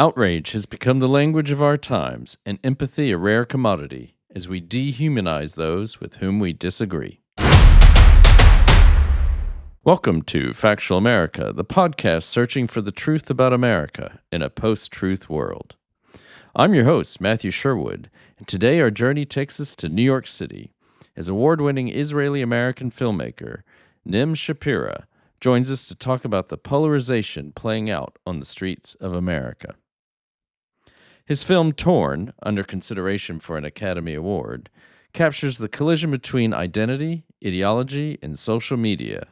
Outrage has become the language of our times, and empathy a rare commodity as we dehumanize those with whom we disagree. Welcome to Factual America, the podcast searching for the truth about America in a post-truth world. I'm your host, Matthew Sherwood, and today our journey takes us to New York City as award-winning Israeli-American filmmaker Nim Shapira joins us to talk about the polarization playing out on the streets of America. His film Torn, under consideration for an Academy Award, captures the collision between identity, ideology, and social media,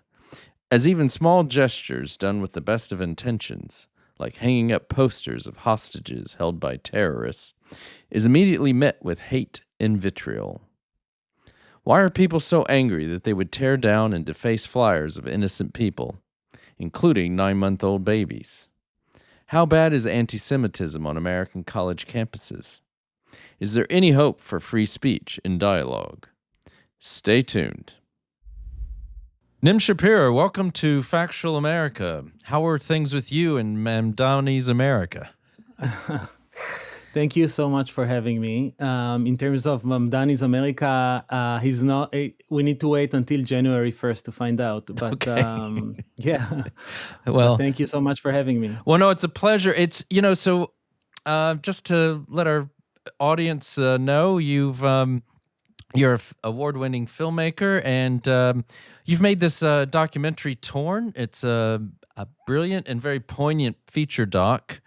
as even small gestures done with the best of intentions, like hanging up posters of hostages held by terrorists, is immediately met with hate and vitriol. Why are people so angry that they would tear down and deface flyers of innocent people, including 9-month-old babies? How bad is antisemitism on American college campuses? Is there any hope for free speech and dialogue? Stay tuned. Nim Shapira, welcome to Factual America. How are things with you in Mamdani's America? Thank you so much for having me. In terms of Mamdani's America, he's not. We need to wait until January 1st to find out. But Okay. yeah. Well, Thank you so much for having me. Well, no, it's a pleasure. It's, so just to let our audience know, you're an award-winning filmmaker, and you've made this documentary, Torn. It's a brilliant and very poignant feature doc.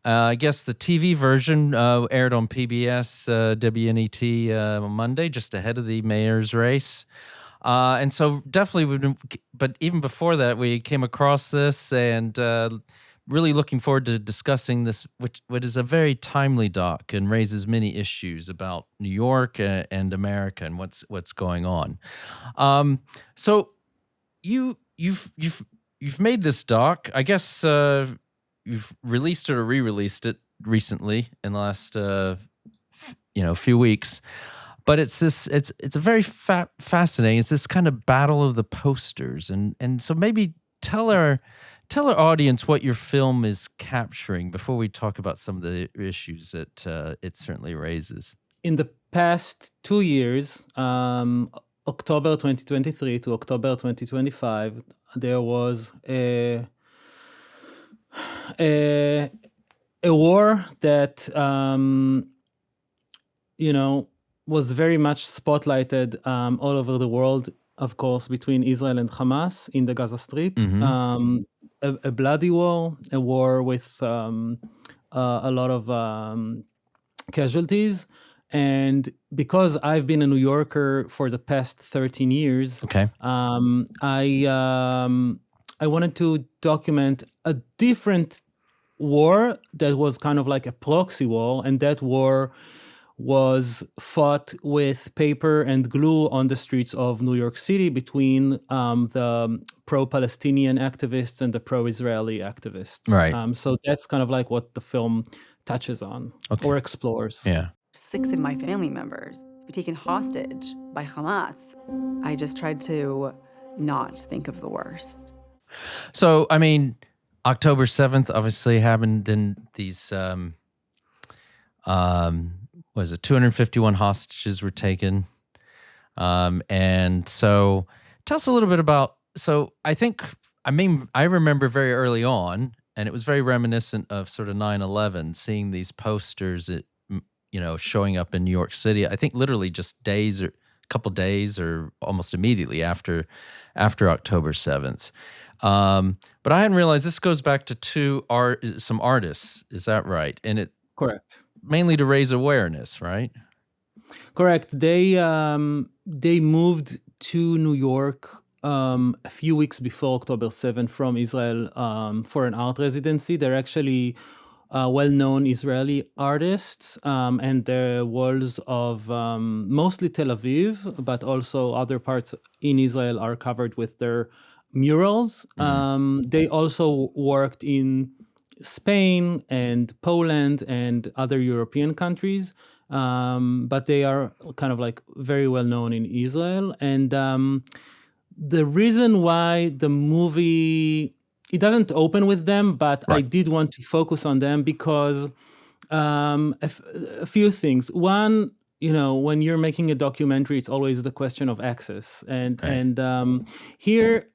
I guess the TV version aired on PBS, WNET on Monday, just ahead of the mayor's race. And so definitely, but even before that, we came across this and really looking forward to discussing this, which is a very timely doc and raises many issues about New York and America and what's going on. So you've made this doc. I guess you've released it or re-released it recently in the last few weeks. But it's a very fascinating. It's this kind of battle of the posters, and so maybe tell our audience what your film is capturing before we talk about some of the issues that it certainly raises. In the past 2 years, October 2023 to October 2025, there was a war that was very much spotlighted all over the world, of course, between Israel and Hamas in the Gaza Strip. Mm-hmm. A bloody war, a war with a lot of casualties. And because I've been a New Yorker for the past 13 years, Okay. I wanted to document a different war that was kind of like a proxy war, and that war was fought with paper and glue on the streets of New York City between the pro-Palestinian activists and the pro-Israeli activists. Right. So that's kind of like what the film touches on or explores. Yeah. 6 of my family members were taken hostage by Hamas. I just tried to not think of the worst. So, I mean, October 7th obviously happened. Then these, 251 hostages were taken. And so tell us a little bit about, I remember very early on, and it was very reminiscent of sort of 9/11, seeing these posters, showing up in New York City. I think literally just a couple days or almost immediately after October 7th. But I hadn't realized this goes back to some artists. Is that right? And it Correct. Mainly to raise awareness, right? Correct. They moved to New York a few weeks before October 7th from Israel for an art residency. They're actually well-known Israeli artists, and their walls of mostly Tel Aviv, but also other parts in Israel are covered with their murals. Mm-hmm. They also worked in Spain and Poland and other European countries, but they are kind of like very well known in Israel. And the reason why the movie it doesn't open with them, but I Right. did want to focus on them because a few things. One, when you're making a documentary, it's always the question of access, and here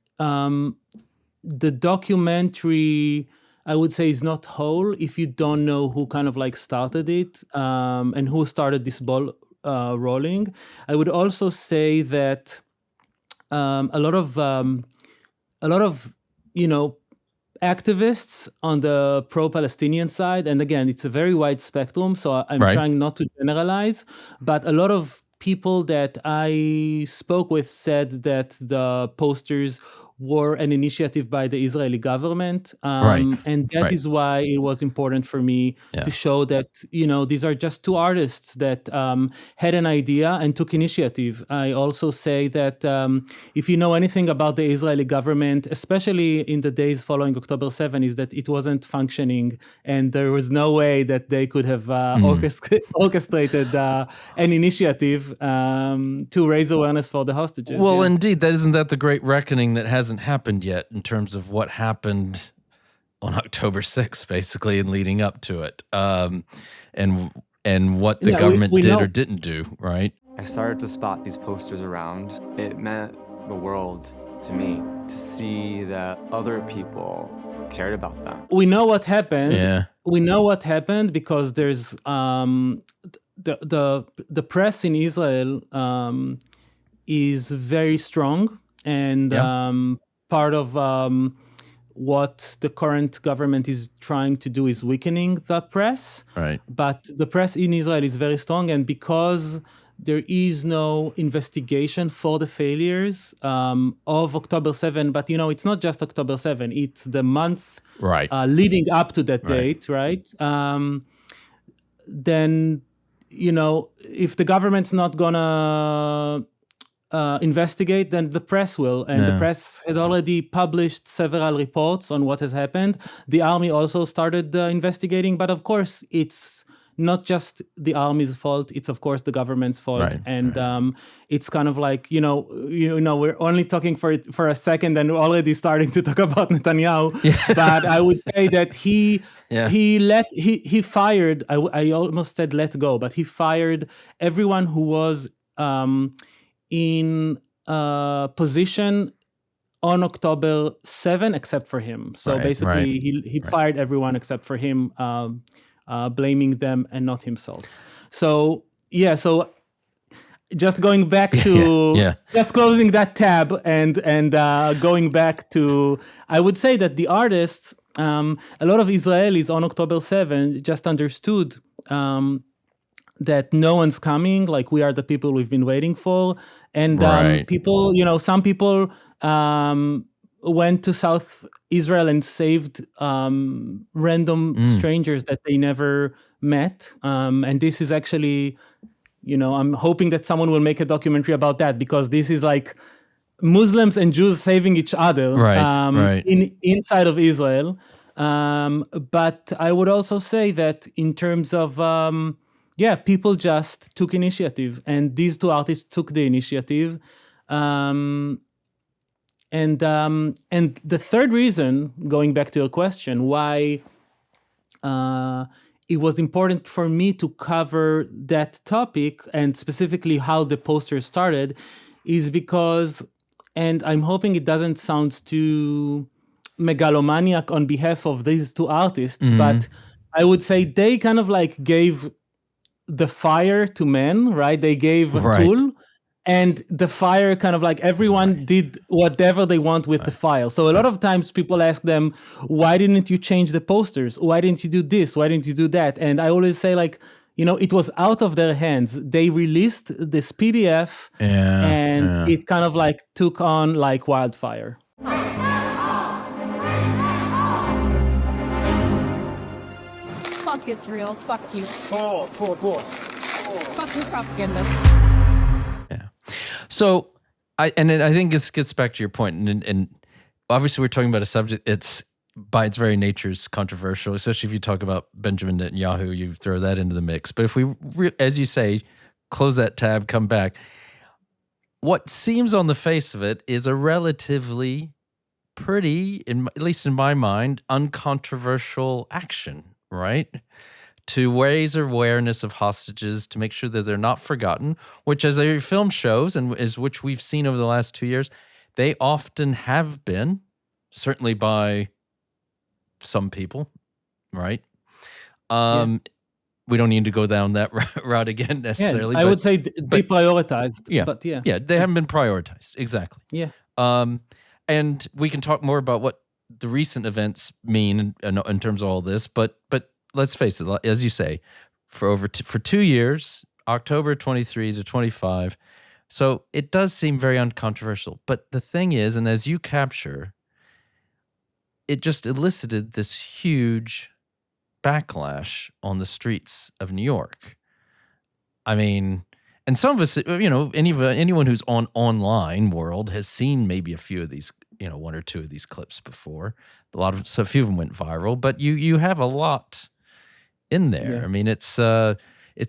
the documentary, I would say, is not whole if you don't know who kind of like started it and who started this ball rolling. I would also say that a lot of activists on the pro-Palestinian side, and again, it's a very wide spectrum, so I'm Right. trying not to generalize, but a lot of people that I spoke with said that the posters were an initiative by the Israeli government, Right. and that Right. is why it was important for me Yeah. to show that these are just two artists that had an idea and took initiative. I also say that if you know anything about the Israeli government, especially in the days following October 7, is that it wasn't functioning, and there was no way that they could have orchestrated an initiative to raise awareness for the hostages. Well, yeah. indeed, isn't that the great reckoning that hasn't happened yet in terms of what happened on October 6th, basically, and leading up to it, and what the government we did know. or didn't do, right? I started to spot these posters around. It meant the world to me to see that other people cared about them. We know what happened. Yeah. We know what happened because there's the press in Israel is very strong, and part of what the current government is trying to do is weakening the press. Right. But the press in Israel is very strong, and because there is no investigation for the failures of October 7, but it's not just October 7, it's the month Right. leading up to that Right. date, right? Then, if the government's not gonna investigate, then the press will. And the press had already published several reports on what has happened. The army also started investigating, but of course, it's not just the army's fault. It's of course the government's fault, Right, and it's kind of like we're only talking for a second, and we're already starting to talk about Netanyahu. But I would say that he fired. I almost said let go, but he fired everyone who was in position on October 7, except for him. So basically, he fired everyone except for him. Blaming them and not himself. So just going back to just closing that tab and going back to, I would say that the artists, a lot of Israelis on October 7 just understood that no one's coming, like we are the people we've been waiting for, and people, some people went to South Israel and saved random strangers that they never met. And this is actually, I'm hoping that someone will make a documentary about that, because this is like Muslims and Jews saving each other inside of Israel. But I would also say that in terms of, people just took initiative, and these two artists took the initiative. And the third reason, going back to your question, why it was important for me to cover that topic, and specifically how the poster started, is because, and I'm hoping it doesn't sound too megalomaniac on behalf of these two artists, but I would say they kind of like gave the fire to men, right? They gave a tool. And the fire kind of like everyone did whatever they want with the fire. So a lot of times people ask them, why didn't you change the posters? Why didn't you do this? Why didn't you do that? And I always say, like, it was out of their hands. They released this PDF and it kind of like took on like wildfire. Fuck Israel. Fuck you. Fuck you, propaganda. So, I think this gets back to your point, and obviously we're talking about a subject it's by its very nature is controversial, especially if you talk about Benjamin Netanyahu, you throw that into the mix. But if we, as you say, close that tab, come back, what seems on the face of it is a relatively pretty, at least in my mind, uncontroversial action, right? To raise awareness of hostages, to make sure that they're not forgotten, which as a film shows, and is which we've seen over the last 2 years, they often have been, certainly by some people, right? We don't need to go down that route again necessarily. I would say deprioritized, but yeah. Yeah, they haven't been prioritized, exactly. Yeah. And we can talk more about what the recent events mean in terms of all this, but let's face it, as you say, for 2 years, October 23 to 25, so it does seem very uncontroversial. But the thing is, and as you capture, it just elicited this huge backlash on the streets of New York. I mean, and some of us, anyone who's on online world has seen maybe a few of these, one or two of these clips before. So a few of them went viral, but you have a lot in there. Yeah. I mean, it's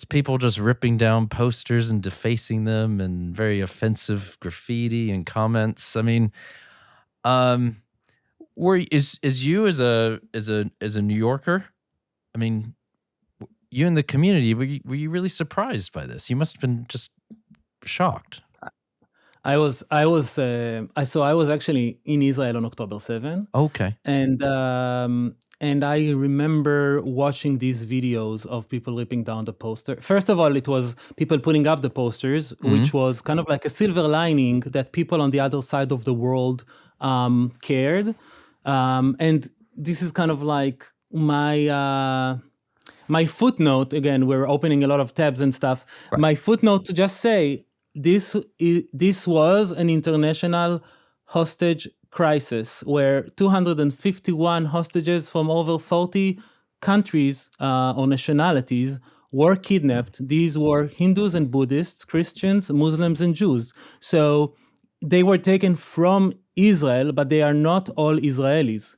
people just ripping down posters and defacing them, and very offensive graffiti and comments. I mean, is you as a New Yorker? I mean, you in the community, were you really surprised by this? You must have been just shocked. I was actually in Israel on October 7. Okay. And I remember watching these videos of people ripping down the poster. First of all, it was people putting up the posters, which was kind of like a silver lining that people on the other side of the world cared. And this is kind of like my footnote. Again, we're opening a lot of tabs and stuff. Right. My footnote to just say this was an international hostage crisis where 251 hostages from over 40 countries or nationalities were kidnapped. These were Hindus and Buddhists, Christians, Muslims, and Jews. So they were taken from Israel, but they are not all Israelis.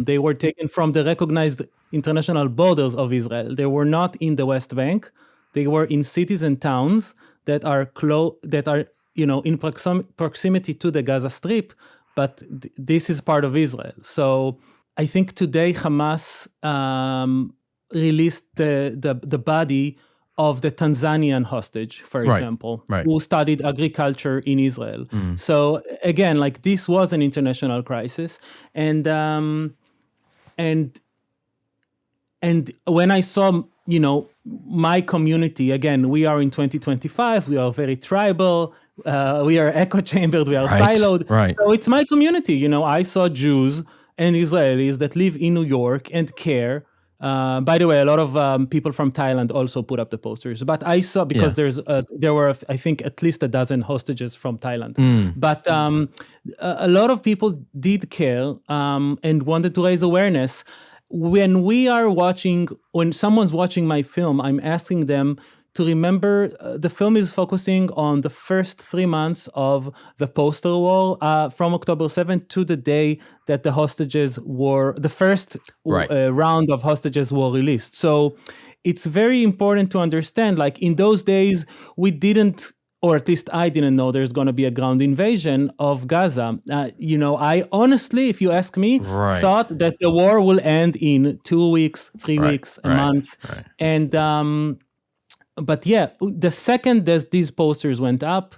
They were taken from the recognized international borders of Israel. They were not in the West Bank. They were in cities and towns that are in proximity to the Gaza Strip, but this is part of Israel. So I think today Hamas released the body of the Tanzanian hostage, for example, who studied agriculture in Israel. So again, like this was an international crisis, and when I saw, my community, again, we are in 2025, we are very tribal, we are echo chambered, we are siloed. Right. So it's my community. I saw Jews and Israelis that live in New York and care. By the way, a lot of people from Thailand also put up the posters, but I saw, because there were, I think, at least a dozen hostages from Thailand. But a lot of people did care and wanted to raise awareness. When someone's watching my film, I'm asking them to remember the film is focusing on the first 3 months of the poster war from October 7th to the day that the hostages were, the first round of hostages were released. So it's very important to understand, like in those days, we didn't, or at least I didn't know there's going to be a ground invasion of Gaza. I honestly, if you ask me, thought that the war will end in 2 weeks, 3 weeks, a month. And, but yeah, the second that these posters went up,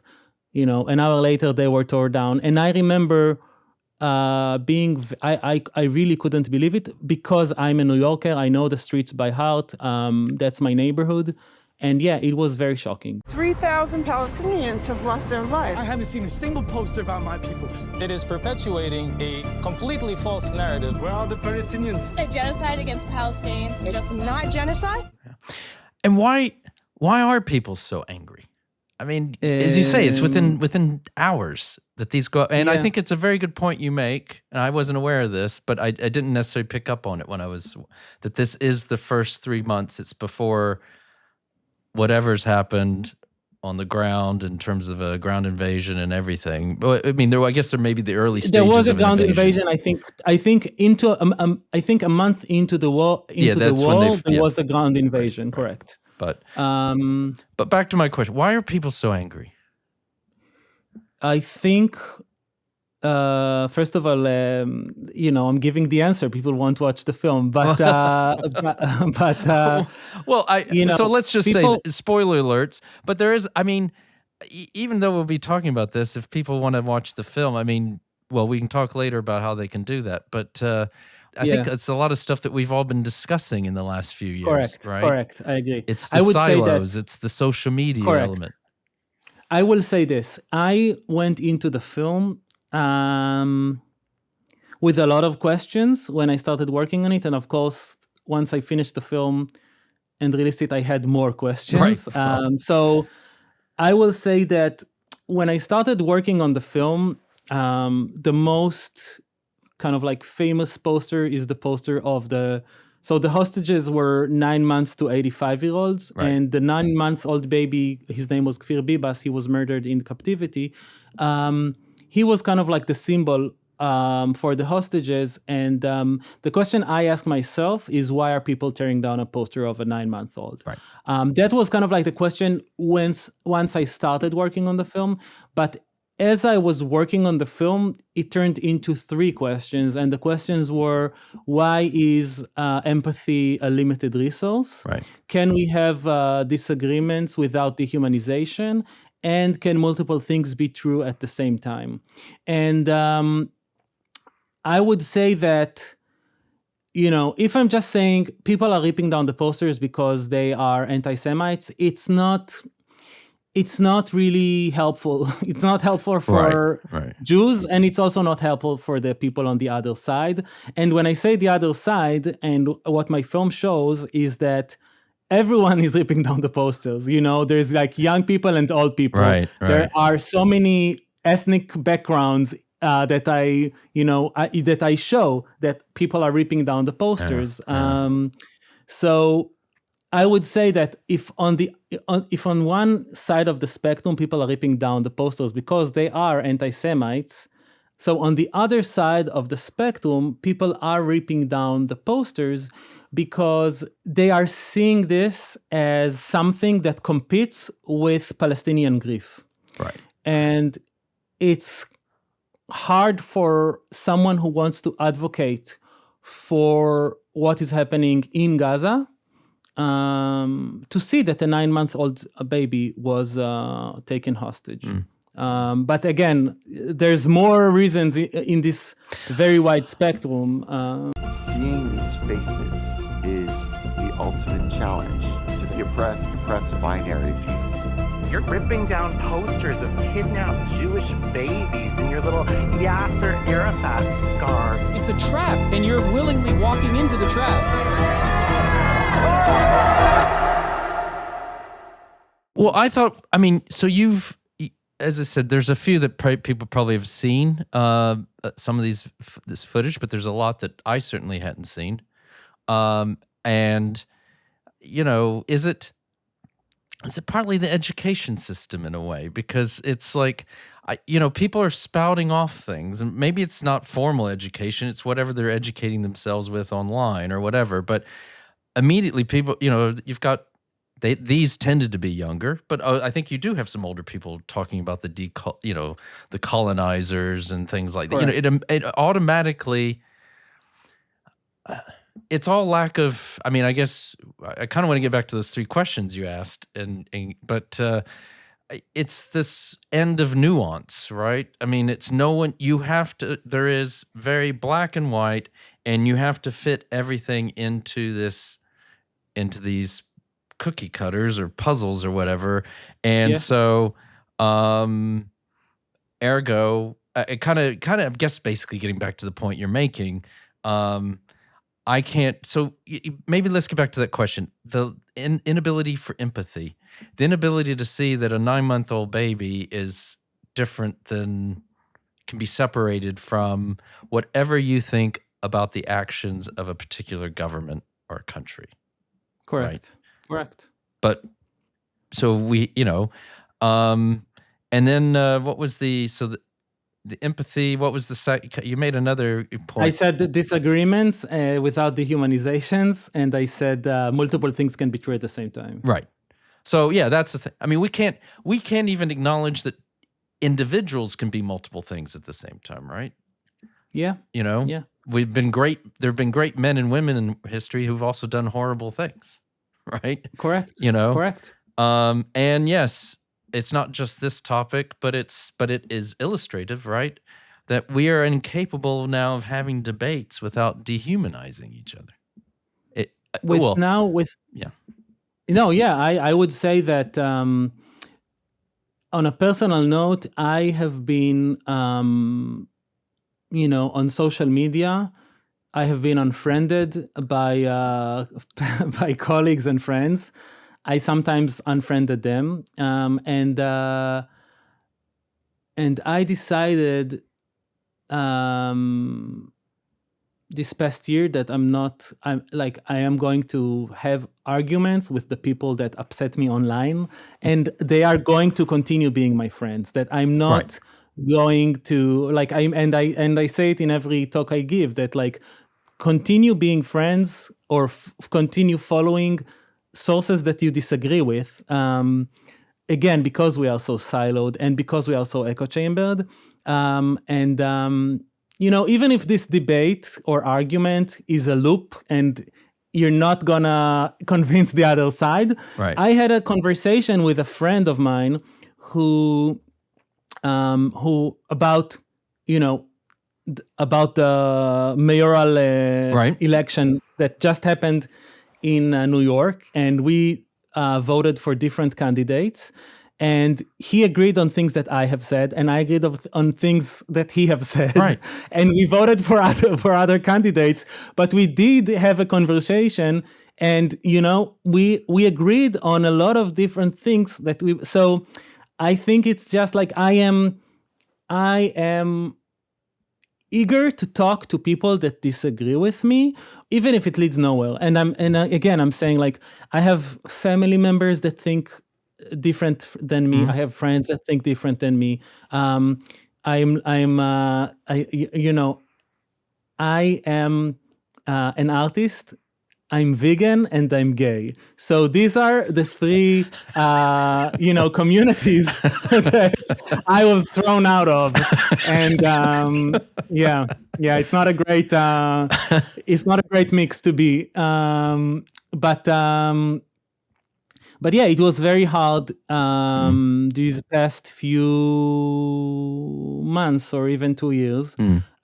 an hour later they were torn down. And I remember I really couldn't believe it, because I'm a New Yorker. I know the streets by heart. That's my neighborhood. And yeah, it was very shocking. 3,000 Palestinians have lost their lives. I haven't seen a single poster about my people. It is perpetuating a completely false narrative. Where are the Palestinians? A genocide against Palestinians. It's just not genocide. And why are people so angry? I mean, as you say, it's within hours that these go up. And I think it's a very good point you make. And I wasn't aware of this, but I didn't necessarily pick up on it that this is the first 3 months. It's before whatever's happened on the ground in terms of a ground invasion and everything. I mean, I guess there may be the early stages. There was a of ground invasion. I think a month into the war. There was a ground invasion. Correct. But back to my question: why are people so angry? I think first of all, I'm giving the answer. People won't watch the film, but well, so let's just people, say spoiler alerts. But there is, I mean, even though we'll be talking about this, if people want to watch the film, I mean, well, we can talk later about how they can do that. But I think it's a lot of stuff that we've all been discussing in the last few years, right? Correct. I agree. It's the silos. It's the social media element. I will say this. I went into the film with a lot of questions when I started working on it. And of course, once I finished the film and released it, I had more questions. Right. So I will say that when I started working on the film, the most kind of like famous poster is the poster of so the hostages were 9 months to 85-year-olds, right. and the 9-month-old baby, his name was Kfir Bibas, he was murdered in captivity. He was kind of like the symbol for the hostages. And the question I ask myself is, why are people tearing down a poster of a 9-month-old? Right. That was kind of like the question once I started working on the film. But as I was working on the film, it turned into 3 questions. And the questions were, why is empathy a limited resource? Right. Can we have disagreements without dehumanization? And can multiple things be true at the same time? And I would say that, if I'm just saying people are ripping down the posters because they are anti-Semites, it's not really helpful. It's not helpful for Jews, and it's also not helpful for the people on the other side. And when I say the other side, and what my film shows is that everyone is ripping down the posters. There's like young people and old people. Right. There are so many ethnic backgrounds that I show that people are ripping down the posters. So I would say that if on one side of the spectrum people are ripping down the posters because they are anti-Semites, so on the other side of the spectrum, people are ripping down the posters because they are seeing this as something that competes with Palestinian grief. Right. And it's hard for someone who wants to advocate for what is happening in Gaza to see that a 9-month-old baby was taken hostage. But again, there's more reasons in this very wide spectrum. Seeing these faces is the ultimate challenge to the oppressed binary view. You're ripping down posters of kidnapped Jewish babies in your little Yasser Arafat scarves. It's a trap, and you're willingly walking into the trap. Well, so you've, as I said, there's a few that people probably have seen some of this footage, but there's a lot that I certainly hadn't seen. And is it partly the education system in a way? Because it's like, people are spouting off things, and maybe it's not formal education, it's whatever they're educating themselves with online or whatever. But immediately people, you've got, these tended to be younger, but I think you do have some older people talking about the colonizers and things like that. It automatically, it's all lack of. I mean, I guess I kind of want to get back to those 3 questions you asked, but it's this end of nuance, right? I mean, it's there is very black and white, and you have to fit everything into these cookie cutters or puzzles or whatever. And so, ergo, it kind of, I guess, basically getting back to the point you're making, I can't. So maybe let's get back to that question. The inability for empathy, the inability to see that a 9-month-old baby is different can be separated from whatever you think about the actions of a particular government or country. Correct. Right? Correct. But so we, and then what was the empathy? What was you made another point. I said disagreements without dehumanizations, and I said multiple things can be true at the same time. Right. So yeah, that's the thing. I mean, we can't even acknowledge that individuals can be multiple things at the same time, right? Yeah. You know, Yeah. there have been great men and women in history who've also done horrible things, right? Correct. You know, Correct. and yes, it's not just this topic, but it is illustrative, right? That we are incapable now of having debates without dehumanizing each other. I would say that on a personal note, I have been, on social media, I have been unfriended by by colleagues and friends. I sometimes unfriended them, and I decided this past year that I am going to have arguments with the people that upset me online, and they are going to continue being my friends. That I'm not going to I say it in every talk I give, that continue being friends or continue following sources that you disagree with. Again, because we are so siloed and because we are so echo chambered, even if this debate or argument is a loop and you're not gonna convince the other side. Right. I had a conversation with a friend of mine who about the mayoral election that just happened in New York, and we voted for different candidates. And he agreed on things that I have said, and I agreed on things that he have said. Right. And we voted for other candidates, but we did have a conversation, and we agreed on a lot of different things So I think it's just I am eager to talk to people that disagree with me, even if it leads nowhere. And I'm saying I have family members that think different than me. I have friends that think different than me. I am an artist. I'm vegan and I'm gay. So these are the three, communities that I was thrown out of. And it's not a great mix to be. But yeah, it was very hard these past few months or even 2 years.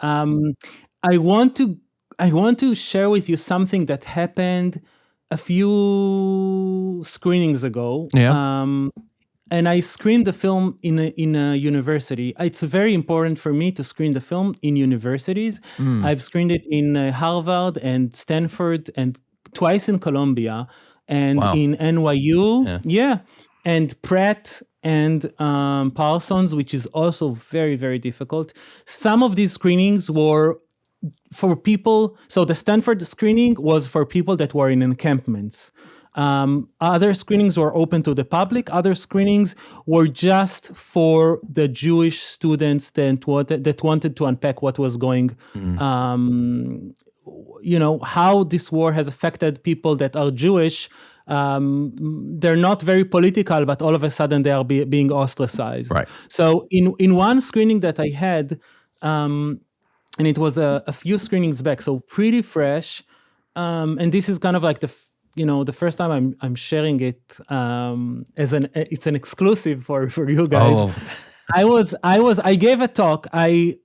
I want to share with you something that happened a few screenings ago. Yeah. And I screened the film in a university. It's very important for me to screen the film in universities. I've screened it in Harvard and Stanford and twice in Columbia and in NYU. Yeah. And Pratt and Parsons, which is also very, very difficult. Some of these screenings were for people. So the Stanford screening was for people that were in encampments. Other screenings were open to the public. Other screenings were just for the Jewish students that wanted to unpack what was going, how this war has affected people that are Jewish. They're not very political, but all of a sudden they are being ostracized. Right. So in one screening that I had, and it was a few screenings back, so pretty fresh. And this is kind of the first time I'm sharing it it's an exclusive for you guys. I gave a talk. I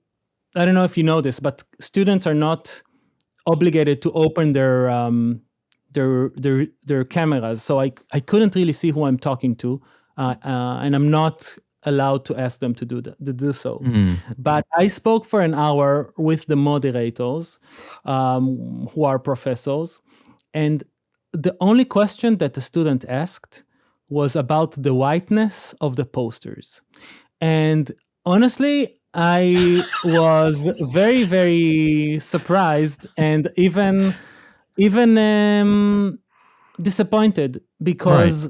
don't know if you know this, but students are not obligated to open their cameras, so I couldn't really see who I'm talking to, and I'm not allowed to ask them to do so. But I spoke for an hour with the moderators, who are professors, and the only question that the student asked was about the whiteness of the posters. And honestly, I was very, very surprised and even disappointed, because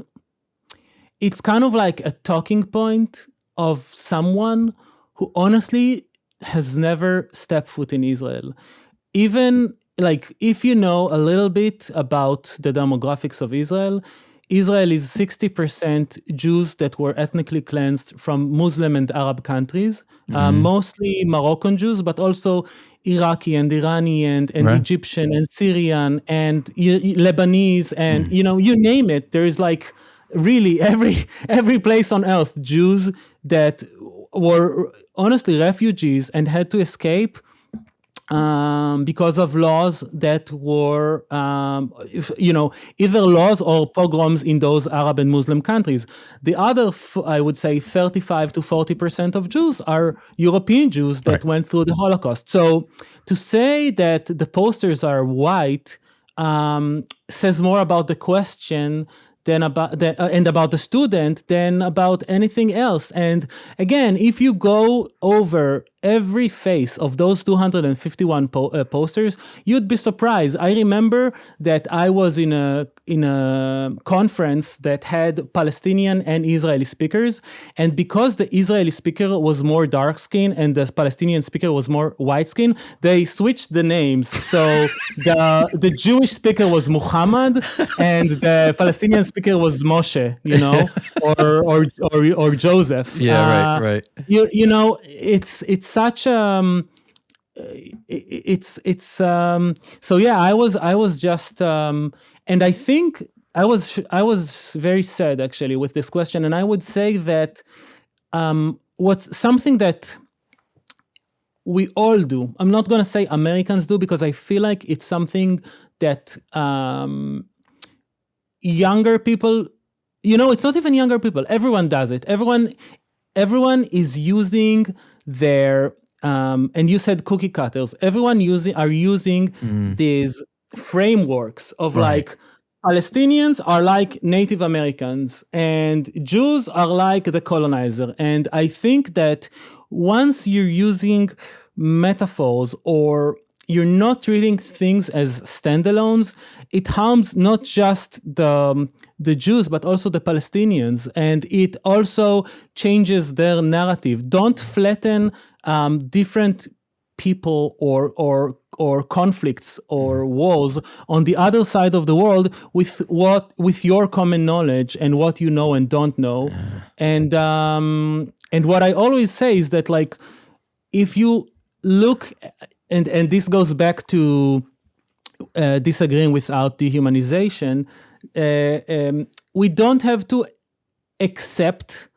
it's kind of like a talking point of someone who honestly has never stepped foot in Israel. Even if you know a little bit about the demographics of Israel, Israel is 60% Jews that were ethnically cleansed from Muslim and Arab countries, mostly Moroccan Jews, but also Iraqi and Iranian and Right. Egyptian and Syrian and Lebanese and, you name it. There is like really every place on earth, Jews that were honestly refugees and had to escape because of laws that were, either laws or pogroms in those Arab and Muslim countries. The other, I would say, 35 to 40% of Jews are European Jews that went through the Holocaust. So to say that the posters are white says more about the question than about the student than about anything else. And again, if you go over every face of those 251 posters, you'd be surprised. I remember that I was in a conference that had Palestinian and Israeli speakers, and because the Israeli speaker was more dark skinned and the Palestinian speaker was more white skinned, they switched the names. So the Jewish speaker was Muhammad and the Palestinian speaker was Moshe, or Joseph. Yeah, right. It's such so yeah, I was just and I think I was very sad actually with this question, and I would say that what's something that we all do, I'm not going to say Americans do, because I feel like it's something that younger people, it's not even younger people, everyone does it. Everyone is using their and you said cookie cutters. Everyone are using these frameworks of like Palestinians are like Native Americans and Jews are like the colonizer. And I think that once you're using metaphors or you're not treating things as standalones, it harms not just the Jews, but also the Palestinians. And it also changes their narrative. Don't flatten different people or conflicts or wars on the other side of the world with your common knowledge and what you know and don't know. And what I always say is that, like, if you look, and this goes back to disagreeing without dehumanization, we don't have to accept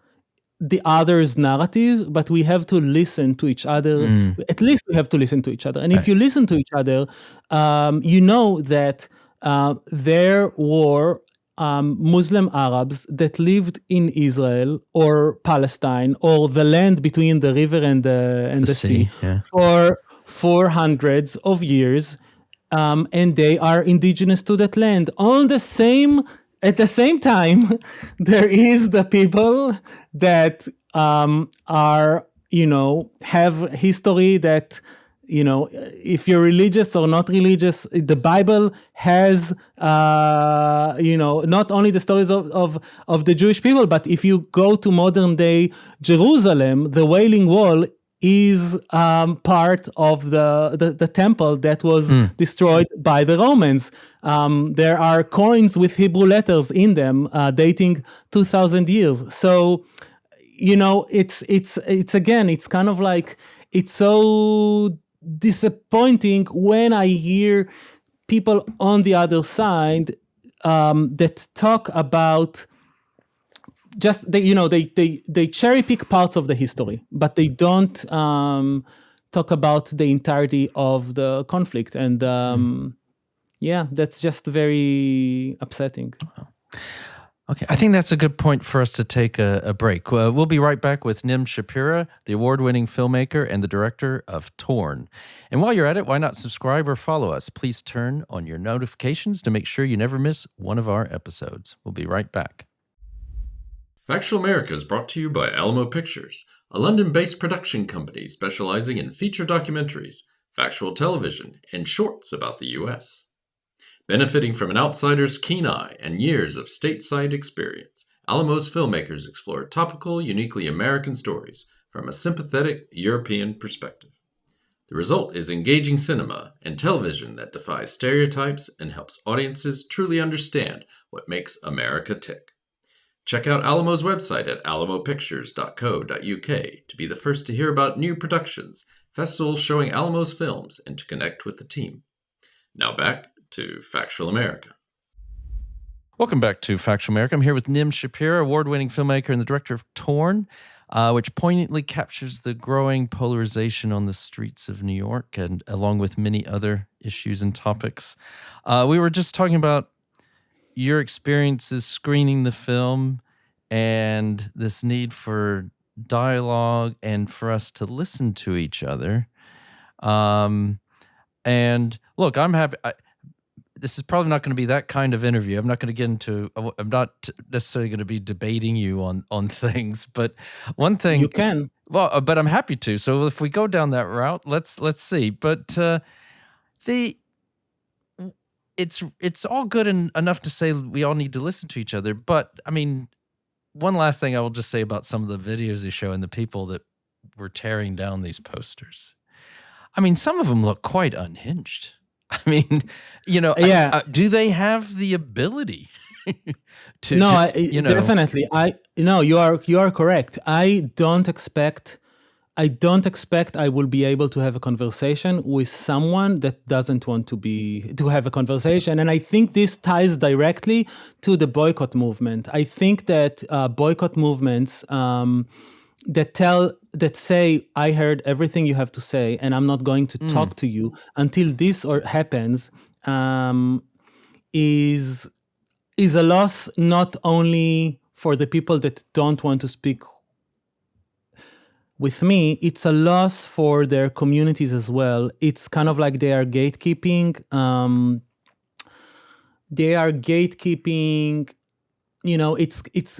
the other's narrative, but we have to listen to each other. At least we have to listen to each other. And if you listen to each other, you know that there were Muslim Arabs that lived in Israel or Palestine or the land between the river and the sea for hundreds of years, and they are indigenous to that land. At the same time, there is the people that are, have history that, if you're religious or not religious, the Bible has, not only the stories of the Jewish people, but if you go to modern day Jerusalem, the Wailing Wall is part of the temple that was destroyed by the Romans. There are coins with Hebrew letters in them dating 2,000 years. So, it's again, it's kind of like, it's so disappointing when I hear people on the other side that talk about just they cherry pick parts of the history, but they don't talk about the entirety of the conflict, and that's just very upsetting. Okay, I think that's a good point for us to take a break. We'll be right back with Nim Shapira, the award-winning filmmaker and the director of Torn. And while you're at it, why not subscribe or follow us? Please turn on your notifications to make sure you never miss one of our episodes. We'll be right back. Factual America is brought to you by Alamo Pictures, a London-based production company specializing in feature documentaries, factual television, and shorts about the U.S. Benefiting from an outsider's keen eye and years of stateside experience, Alamo's filmmakers explore topical, uniquely American stories from a sympathetic European perspective. The result is engaging cinema and television that defies stereotypes and helps audiences truly understand what makes America tick. Check out Alamo's website at alamopictures.co.uk to be the first to hear about new productions, festivals showing Alamo's films, and to connect with the team. Now back to Factual America. Welcome back to Factual America. I'm here with Nim Shapira, award-winning filmmaker and the director of Torn, which poignantly captures the growing polarization on the streets of New York, and along with many other issues and topics. We were just talking about your experiences screening the film and this need for dialogue and for us to listen to each other. And look, I'm happy. This is probably not going to be that kind of interview. I'm not going to get into. I'm not necessarily going to be debating you on things. But one thing You can. Well, but I'm happy to. So if we go down that route, let's see. But it's all good and enough to say we all need to listen to each other. But I mean, one last thing I will just say about some of the videos they show and the people that were tearing down these posters. I mean, some of them look quite unhinged. I mean, Yeah. do they have the ability to? No, to, definitely. You are correct. I don't expect I will be able to have a conversation with someone that doesn't want to have a conversation. And I think this ties directly to the boycott movement. I think that boycott movements that say, I heard everything you have to say and I'm not going to talk to you until this happens, is a loss not only for the people that don't want to speak with me, it's a loss for their communities as well. It's kind of like they are gatekeeping.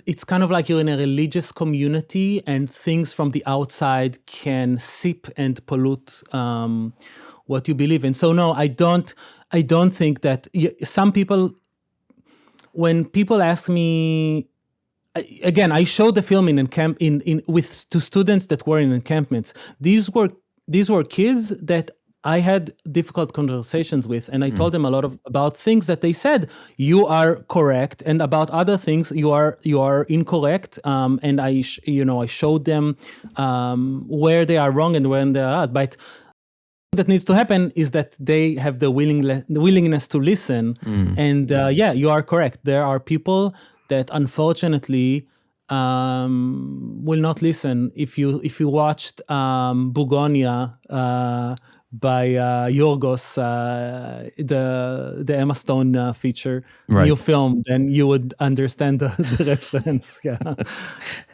It's kind of like you're in a religious community and things from the outside can seep and pollute what you believe in. So no, I don't think that some people, when people ask me, again, I showed the film to students that were in encampments. These were kids that I had difficult conversations with, and I told them a lot about things that they said you are correct, and about other things you are incorrect. And I showed them where they are wrong and where they are right. But that needs to happen is that they have the willingness to listen. And you are correct. There are people that unfortunately will not listen. If you watched Bugonia by Yorgos, the Emma Stone feature, new film, then you would understand the reference.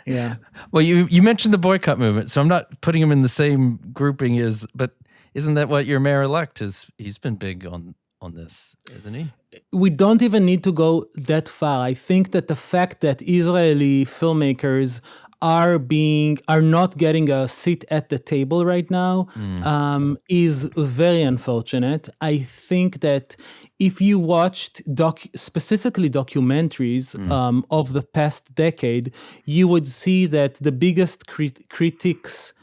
Yeah. Well, you mentioned the boycott movement, so I'm not putting him in the same grouping but isn't that what your mayor-elect is? He's been big on this, isn't he? We don't even need to go that far. I think that the fact that Israeli filmmakers are not getting a seat at the table right now is very unfortunate. I think that if you watched specifically documentaries of the past decade, you would see that the biggest critics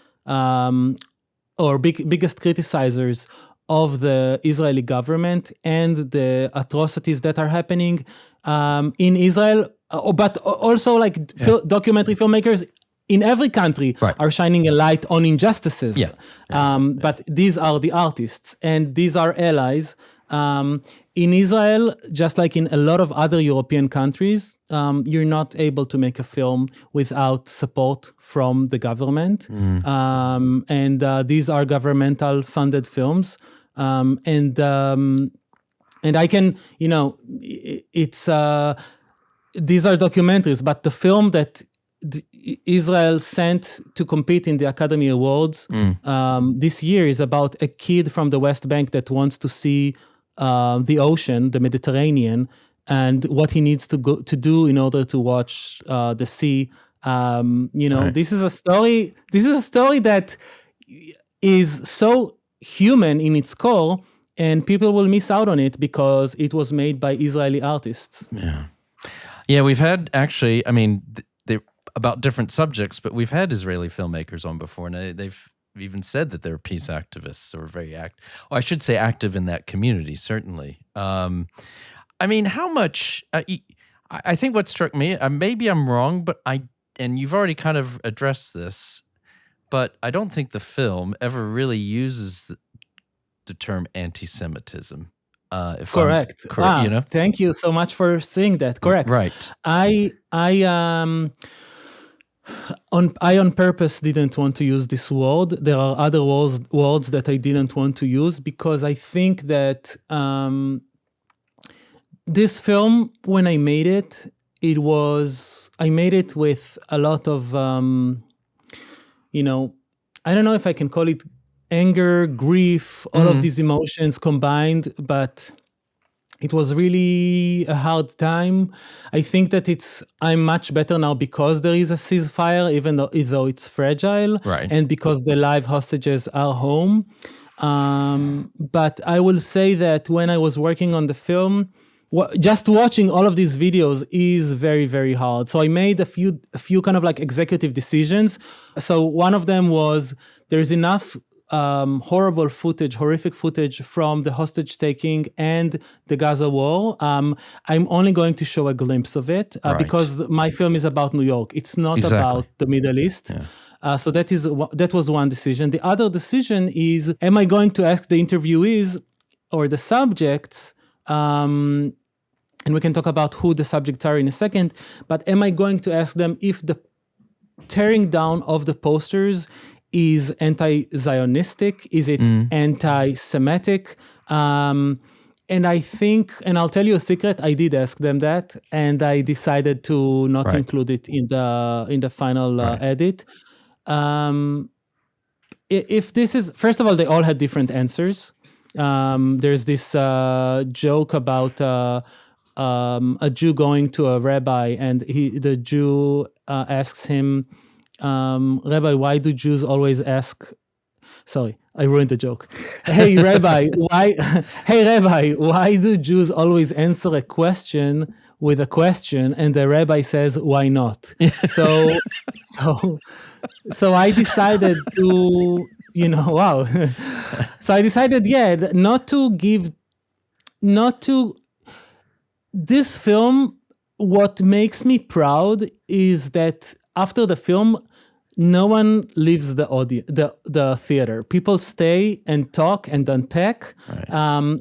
or biggest criticizers of the Israeli government and the atrocities that are happening in Israel, but also documentary filmmakers in every country are shining a light on injustices. But these are the artists and these are allies. In Israel, just like in a lot of other European countries, you're not able to make a film without support from the government. And these are governmental funded films. And I can, it's these are documentaries, but the film that Israel sent to compete in the Academy Awards this year is about a kid from the West Bank that wants to see the ocean, the Mediterranean, and what he needs to do in order to watch the sea. This is a story. This is a story that is so human in its core, and people will miss out on it because it was made by Israeli artists. Yeah, we've had actually, I mean, they're about different subjects, but we've had Israeli filmmakers on before, and they've even said that they're peace activists or very I should say active in that community, certainly. I mean, how much, I think what struck me, maybe I'm wrong, but and you've already kind of addressed this, but I don't think the film ever really uses the term anti-Semitism. Correct. You know? Thank you so much for saying that. Correct. Right. I on purpose didn't want to use this word. There are other words that I didn't want to use because I think that this film, when I made it, I made it with a lot of, I don't know if I can call it anger, grief, all of these emotions combined, but it was really a hard time. I think that I'm much better now because there is a ceasefire, even though it's fragile, right, and because the live hostages are home. But I will say that when I was working on the film, just watching all of these videos is very, very hard. So I made a few kind of like executive decisions. So one of them was there's enough horrific footage from the hostage taking and the Gaza war. I'm only going to show a glimpse of it because my film is about New York. It's not about the Middle East. Yeah. So that was one decision. The other decision is, am I going to ask the interviewees or the subjects, and we can talk about who the subjects are in a second, but am I going to ask them if the tearing down of the posters is anti-Zionistic? Is it anti-Semitic? And I think, and I'll tell you a secret, I did ask them that, and I decided to not include it in the final edit. If this is, first of all, they all had different answers. There's this joke about a Jew going to a rabbi, and the Jew asks him, Rabbi, why do Jews always ask? Sorry, I ruined the joke. Hey, Rabbi, why do Jews always answer a question with a question? And the rabbi says, why not? So I decided to, wow. So I decided, this film, what makes me proud is that after the film, no one leaves the theater. People stay and talk and unpack.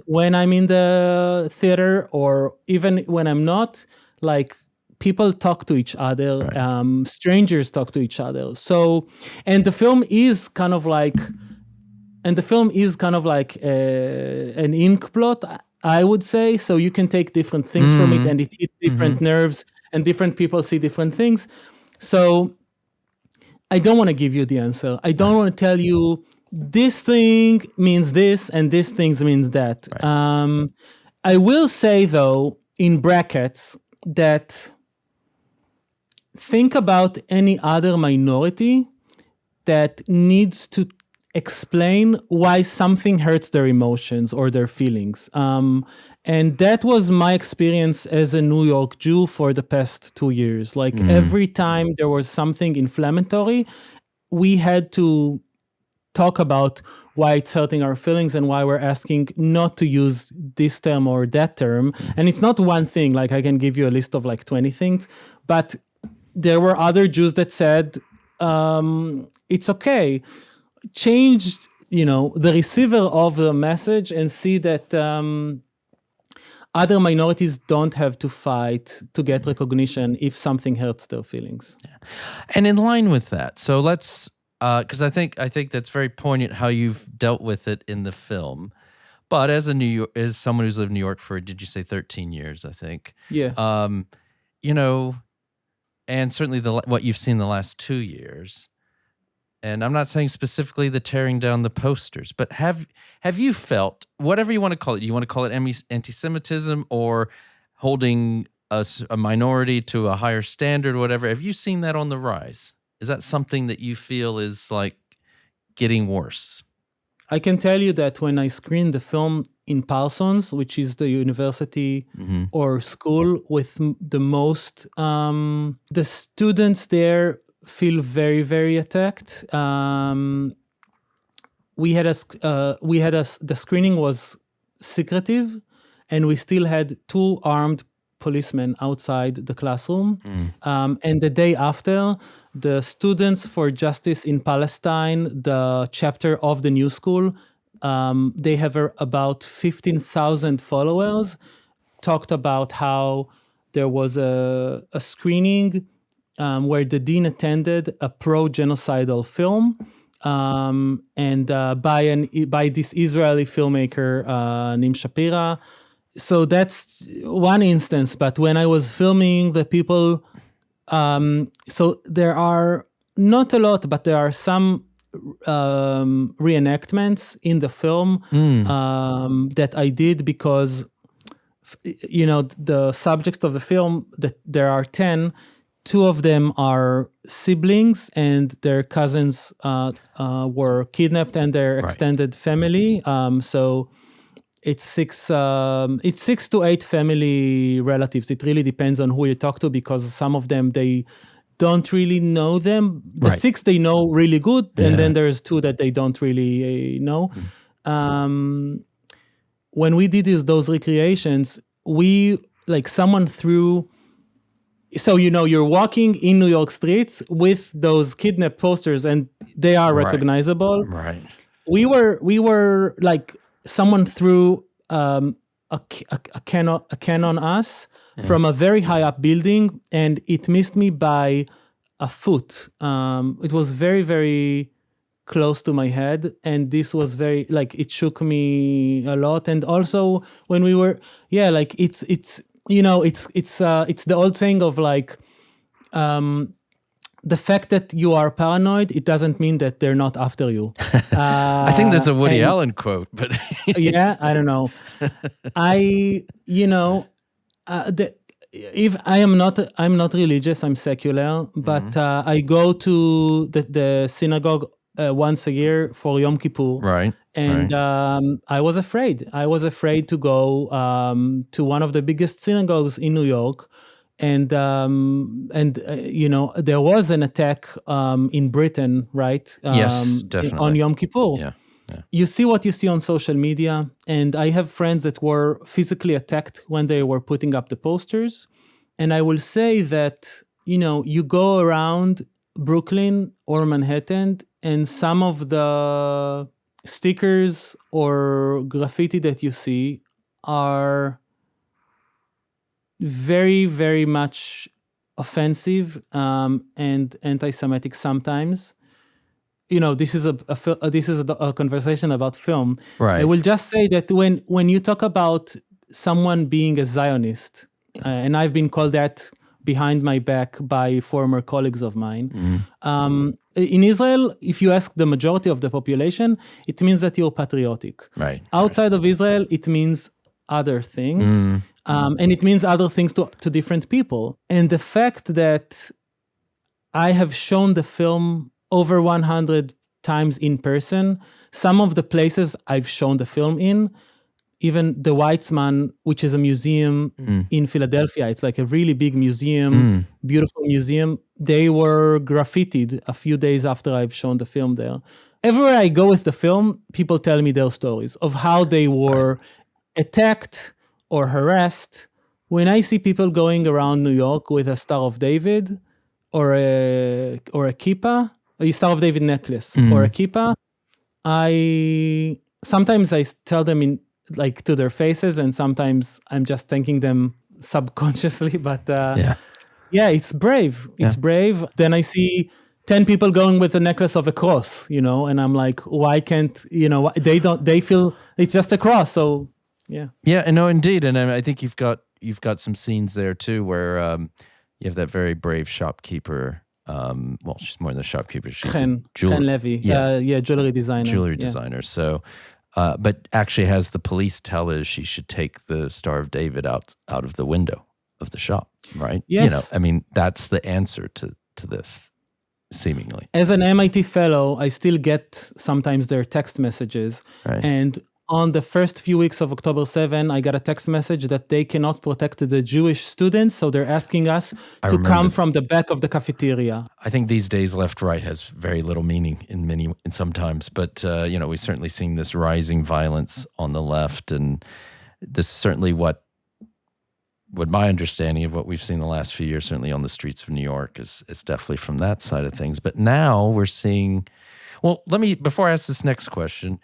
When I'm in the theater, or even when I'm not, like, people talk to each other. Strangers talk to each other. So, and the film is kind of like an ink blot, I would say. So you can take different things from it, and it hits different nerves, and different people see different things. So I don't want to give you the answer. I don't want to tell you this thing means this and this thing means that. I will say, though, in brackets, that think about any other minority that needs to explain why something hurts their emotions or their feelings. And that was my experience as a New York Jew for the past 2 years. Like every time there was something inflammatory, we had to talk about why it's hurting our feelings and why we're asking not to use this term or that term. And it's not one thing, like I can give you a list of like 20 things, but there were other Jews that said, it's okay. Change, the receiver of the message and see that other minorities don't have to fight to get recognition if something hurts their feelings. Yeah. And in line with that, so let's, because I think that's very poignant how you've dealt with it in the film. But as someone who's lived in New York for, did you say 13 years? I think. Yeah. And certainly what you've seen the last 2 years. And I'm not saying specifically the tearing down the posters, but have you felt, whatever you want to call it, you want to call it anti-Semitism or holding a minority to a higher standard, whatever, have you seen that on the rise? Is that something that you feel is like getting worse? I can tell you that when I screened the film in Parsons, which is the university or school with the most, the students there feel very, very attacked. The screening was secretive, and we still had 2 armed policemen outside the classroom. And the day after, the Students for Justice in Palestine, the chapter of the new school, they have about 15,000 followers, talked about how there was a screening where the dean attended a pro-genocidal film, and by this Israeli filmmaker, Nim Shapira. So that's one instance. But when I was filming, the people, so there are not a lot, but there are some reenactments in the film that I did because, the subjects of the film, that there are 10. 2 of them are siblings, and their cousins were kidnapped, and their extended family. So it's 6 to 8 family relatives. It really depends on who you talk to, because some of them, they don't really know them. The 6 they know really good, and then there's 2 that they don't really know. When we did those recreations, someone threw. So, you're walking in New York streets with those kidnap posters, and they are recognizable. Right. We were like, someone threw a can on us from a very high up building, and it missed me by a foot. It was very, very close to my head, and this was very, it shook me a lot. And also when we were, it's the old saying of the fact that you are paranoid, it doesn't mean that they're not after you. I think there's a Woody Allen quote, but yeah, I don't know. If I'm not religious, I'm secular, but I go to the synagogue once a year for Yom Kippur. Right. And I was afraid. I was afraid to go to one of the biggest synagogues in New York. And there was an attack in Britain, right? Yes, definitely. On Yom Kippur. Yeah. You see what you see on social media. And I have friends that were physically attacked when they were putting up the posters. And I will say that, you go around Brooklyn or Manhattan, and some of the stickers or graffiti that you see are very, very much offensive and anti-Semitic sometimes. This is a conversation about film. Right. I will just say that when you talk about someone being a Zionist, and I've been called that behind my back by former colleagues of mine. In Israel, if you ask the majority of the population, it means that you're patriotic. Right. Outside of Israel, it means other things. And it means other things to different people. And the fact that I have shown the film over 100 times in person, some of the places I've shown the film in, even the Weitzman, which is a museum in Philadelphia, it's like a really big museum, beautiful museum. They were graffitied a few days after I've shown the film there. Everywhere I go with the film, people tell me their stories of how they were attacked or harassed. When I see people going around New York with a Star of David or a kippah, a Star of David necklace or a kippah, sometimes I tell them to their faces, and sometimes I'm just thanking them subconsciously. But it's brave. It's brave. Then I see 10 people going with a necklace of a cross, and I'm like, why can't, they feel it's just a cross. So yeah. Yeah, no, indeed. And I think you've got some scenes there too, where you have that very brave shopkeeper. She's more than a shopkeeper. She's Chen Levy. Jewelry designer. So, but actually has the police tell her she should take the Star of David out of the window of the shop, right? Yes. That's the answer to this, seemingly. As an MIT fellow, I still get sometimes their text messages. Right. And on the first few weeks of October 7, I got a text message that they cannot protect the Jewish students, so they're asking us to come from the back of the cafeteria. I think these days left-right has very little meaning in sometimes, but we're certainly seeing this rising violence on the left, and this is certainly what my understanding of what we've seen the last few years, certainly on the streets of New York, is definitely from that side of things. But now we're seeing, well, before I ask this next question,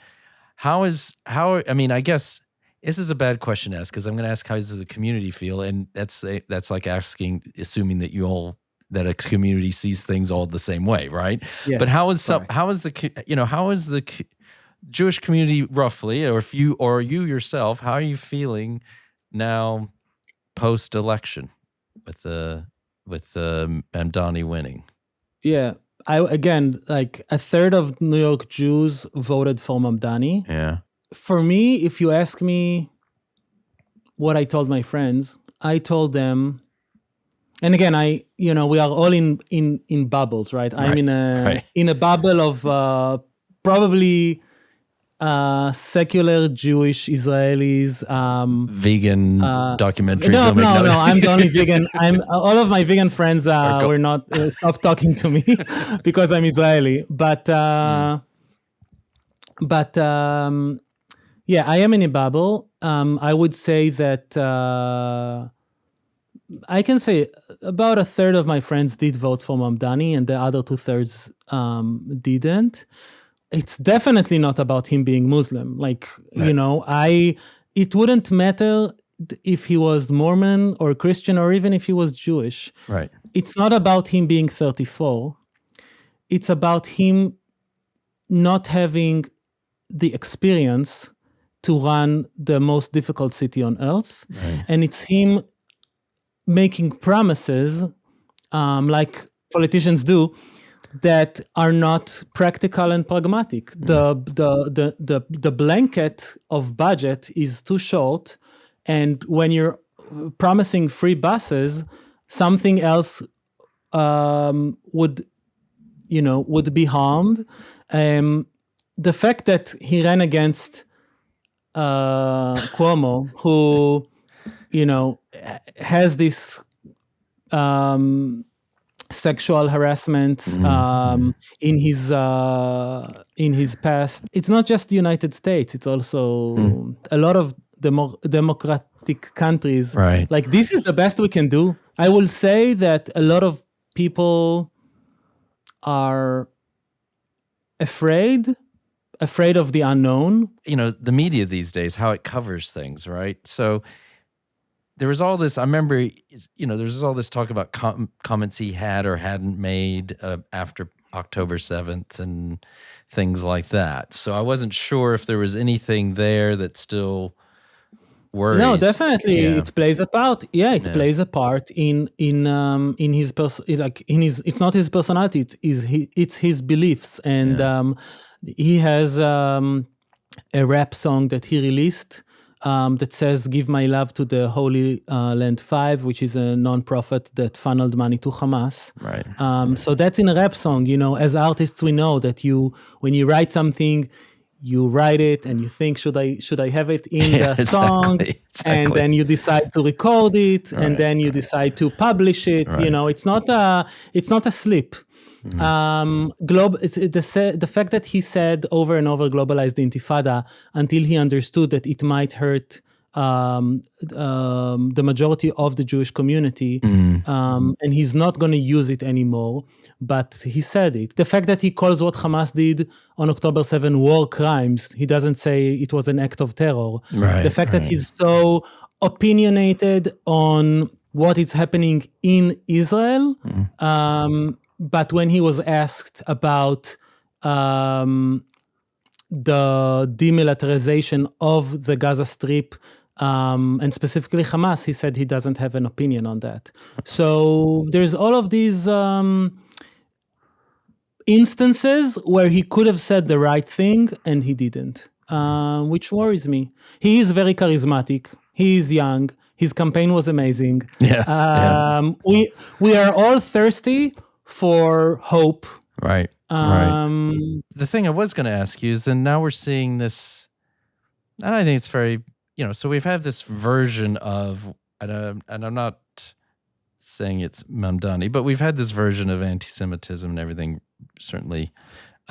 I guess this is a bad question to ask, because I'm going to ask, how does the community feel? And that's like assuming that a community sees things all the same way, right? Yes, but how is the Jewish community roughly, or you yourself, how are you feeling now post-election with Mamdani winning? Yeah. Like a third of New York Jews voted for Mamdani. Yeah. For me, if you ask me what I told my friends, I told them, and again, we are all in bubbles, right? I'm in a bubble of probably secular Jewish Israelis, vegan documentary no, filming. No, I'm the only vegan. All of my vegan friends were not stopped talking to me because I'm Israeli. But yeah, I am in a bubble. I would say that I can say about a third of my friends did vote for Mamdani, and the other 2/3 didn't. It's definitely not about him being Muslim. Like, it wouldn't matter if he was Mormon or Christian, or even if he was Jewish. Right. It's not about him being 34. It's about him not having the experience to run the most difficult city on earth. Right. And it's him making promises, like politicians do, that are not practical and pragmatic. The blanket of budget is too short, and when you're promising free buses, something else would be harmed. The fact that he ran against Cuomo, who has this sexual harassment in his past. It's not just the United States. It's also a lot of democratic countries. Right. Like, this is the best we can do. I will say that a lot of people are afraid of the unknown. The media these days, how it covers things, right? So there was all this, I remember, there was all this talk about comments he had or hadn't made after October 7th and things like that. So I wasn't sure if there was anything there that still worries. No, definitely, it plays a part. Yeah, it plays a part in his it's not his personality, it's his beliefs. And he has a rap song that he released that says, "Give my love to the Holy Land 5, which is a non-profit that funneled money to Hamas. Right. So that's in a rap song. As artists, we know that when you write something, you write it and you think, should I have it in the song? Exactly. And then you decide to record it, and then you decide to publish it. Right. It's not a slip. The fact that he said over and over, globalize the intifada, until he understood that it might hurt the majority of the Jewish community, and he's not going to use it anymore, but he said it. The fact that he calls what Hamas did on October 7 war crimes, he doesn't say it was an act of terror. Right, the fact that he's so opinionated on what is happening in Israel, but when he was asked about the demilitarization of the Gaza Strip, and specifically Hamas, he said he doesn't have an opinion on that. So there's all of these instances where he could have said the right thing and he didn't, which worries me. He is very charismatic. He is young. His campaign was amazing. We are all thirsty for hope. Right. The thing I was going to ask you is, then now we're seeing this, and I think it's very, so we've had this version of, and I'm not saying it's Mamdani, but we've had this version of anti-Semitism and everything certainly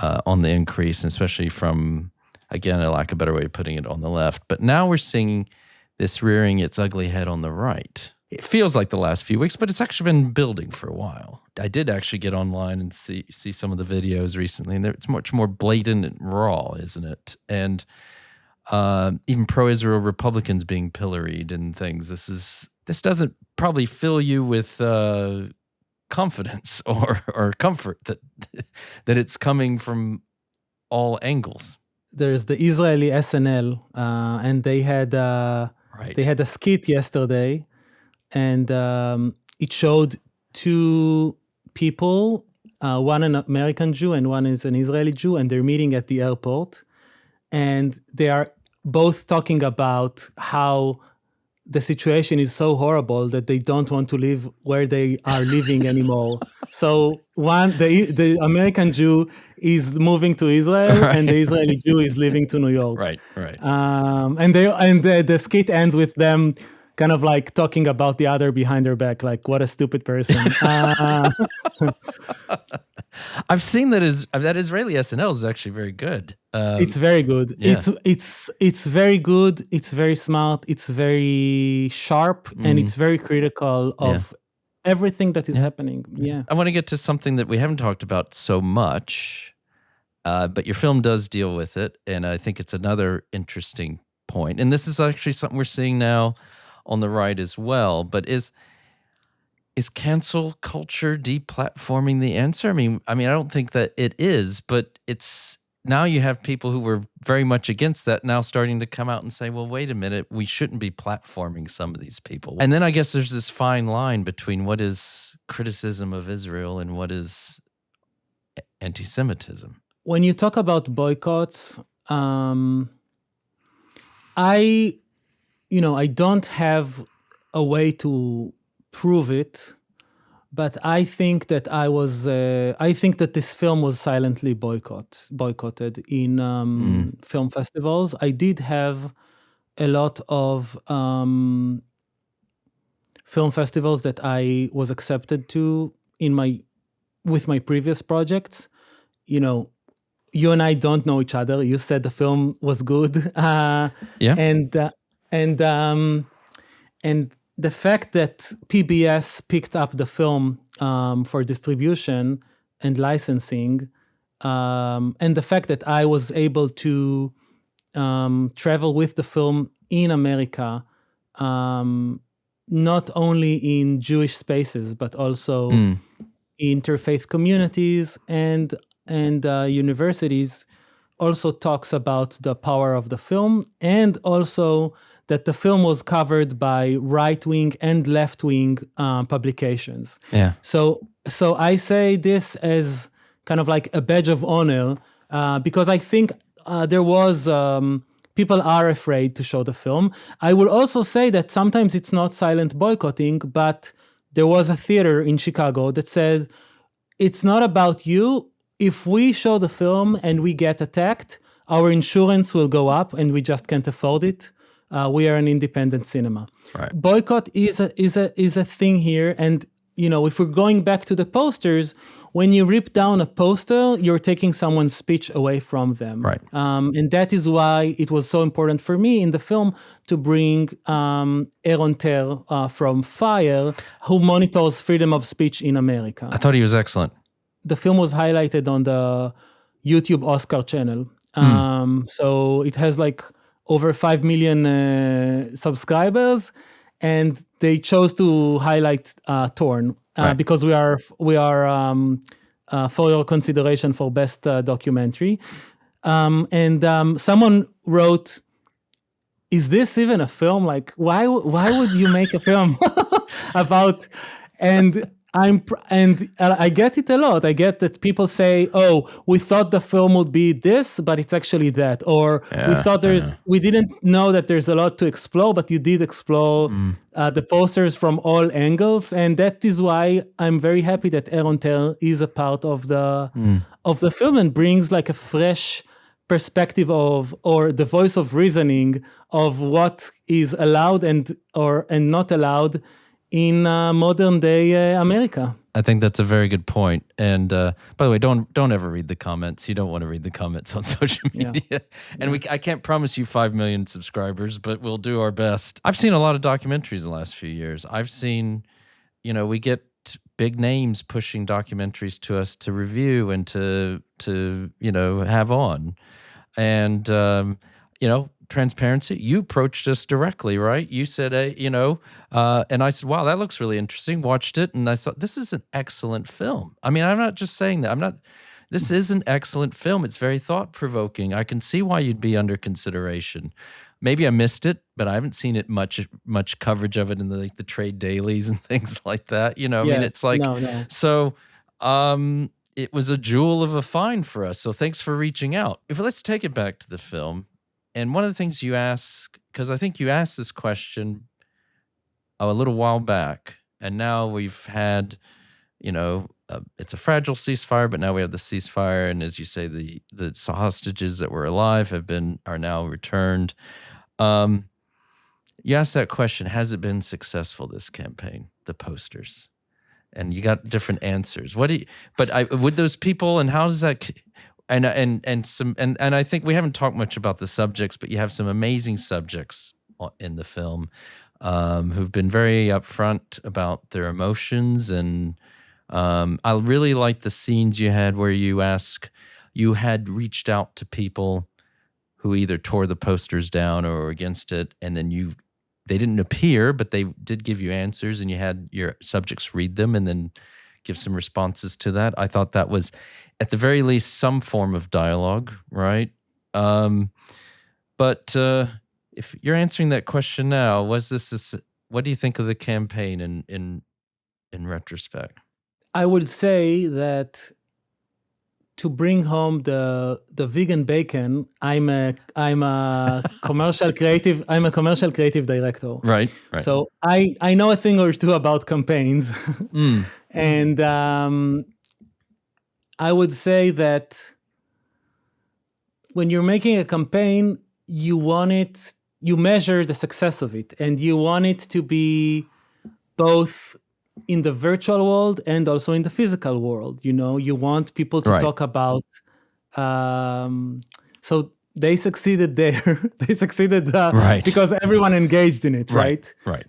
on the increase, especially from, again, I lack a better way of putting it, on the left. But now we're seeing this rearing its ugly head on the right. It feels like the last few weeks, but it's actually been building for a while. I did actually get online and see some of the videos recently, and it's much more blatant and raw, isn't it? And even pro-Israel Republicans being pilloried and things. This doesn't probably fill you with confidence or comfort that it's coming from all angles. There's the Israeli SNL, and they had a skit yesterday, and it showed two people, one an American Jew and one is an Israeli Jew, and they're meeting at the airport, and they are both talking about how the situation is so horrible that they don't want to live where they are living anymore. So the American Jew is moving to Israel, right, and the Israeli Jew is living to New York. Right. And the skit ends with them kind of like talking about the other behind their back, like what a stupid person. I've seen that Israeli SNL is actually very good. It's very good. Yeah. It's very good. It's very smart. It's very sharp, and it's very critical of everything that is happening. Yeah. I want to get to something that we haven't talked about so much, but your film does deal with it, and I think it's another interesting point. And this is actually something we're seeing now on the right as well. But is cancel culture deplatforming the answer? I mean, I don't think that it is, but it's now you have people who were very much against that now starting to come out and say, well, wait a minute, we shouldn't be platforming some of these people. And then I guess there's this fine line between what is criticism of Israel and what is anti-Semitism. When you talk about boycotts, I don't have a way to prove it, but I think that I think that this film was silently boycotted in film festivals. I did have a lot of film festivals that I was accepted to with my previous projects. You and I don't know each other. You said the film was good, and the fact that PBS picked up the film for distribution and licensing, and the fact that I was able to travel with the film in America, not only in Jewish spaces, but also interfaith communities and universities, also talks about the power of the film, and also that the film was covered by right-wing and left-wing publications. Yeah. So I say this as kind of like a badge of honor, because I think there was people are afraid to show the film. I will also say that sometimes it's not silent boycotting, but there was a theater in Chicago that said, it's not about you. If we show the film and we get attacked, our insurance will go up and we just can't afford it. We are an independent cinema. Right. Boycott is a thing here, and if we're going back to the posters, when you rip down a poster, you're taking someone's speech away from them. Right. And that is why it was so important for me in the film to bring Aaron Ter from Fire, who monitors freedom of speech in America. I thought he was excellent. The film was highlighted on the YouTube Oscar channel. So it has like over 5 million subscribers, and they chose to highlight Torn because we are for your consideration for best documentary. And someone wrote, "Is this even a film? Like, why would you make a film about?" And I get it a lot. I get that people say, "Oh, we thought the film would be this, but it's actually that," or we didn't know that there's a lot to explore, but you did explore the posters from all angles, and that is why I'm very happy that Aaron Ter is a part of the film and brings like a fresh perspective or the voice of reasoning of what is allowed and not allowed in modern day America. I think that's a very good point. And by the way, don't ever read the comments. You don't want to read the comments on social media. And I can't promise you 5 million subscribers, but we'll do our best. I've seen a lot of documentaries in the last few years. I've seen, we get big names pushing documentaries to us to review and to have on. And transparency. You approached us directly, right? You said, and I said, wow, that looks really interesting. Watched it, and I thought, this is an excellent film. I mean, I'm not just saying that. This is an excellent film. It's very thought-provoking. I can see why you'd be under consideration. Maybe I missed it, but I haven't seen it much coverage of it in the trade dailies and things like that. I mean, it's like, no. So it was a jewel of a find for us. So thanks for reaching out. Let's take it back to the film. And one of the things you ask, because I think you asked this question a little while back, and now we've had, it's a fragile ceasefire, but now we have the ceasefire, and as you say, the hostages that were alive are now returned. You asked that question: has it been successful, this campaign, the posters? And you got different answers. Would those people, and how does that? And I think we haven't talked much about the subjects, but you have some amazing subjects in the film who've been very upfront about their emotions. And I really like the scenes you had where you had reached out to people who either tore the posters down or were against it, and then they didn't appear, but they did give you answers, and you had your subjects read them and then give some responses to that. I thought that was, at the very least, some form of dialogue, right? But if you're answering that question now, what do you think of the campaign in retrospect? I would say that to bring home the vegan bacon, I'm a commercial creative. I'm a commercial creative director. Right. So I know a thing or two about campaigns. And I would say that when you're making a campaign, you measure the success of it, and you want it to be both in the virtual world and also in the physical world. You want people to talk about. So they succeeded there. They succeeded because everyone engaged in it, right? Right.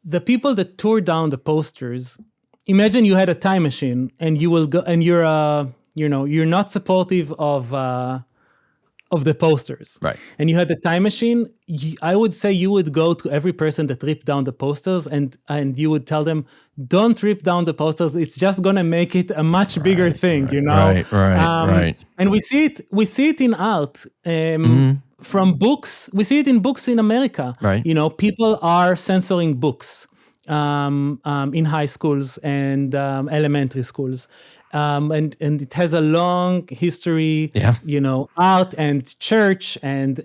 The people that tore down the posters, imagine you had a time machine and you will go, and you're not supportive of the posters. Right. And you had the time machine, I would say you would go to every person that ripped down the posters and you would tell them, don't rip down the posters. It's just going to make it a much bigger thing, Right. And we see it in art. From books, we see it in books in America. Right. People are censoring books in high schools and elementary schools, and it has a long history. Art and church and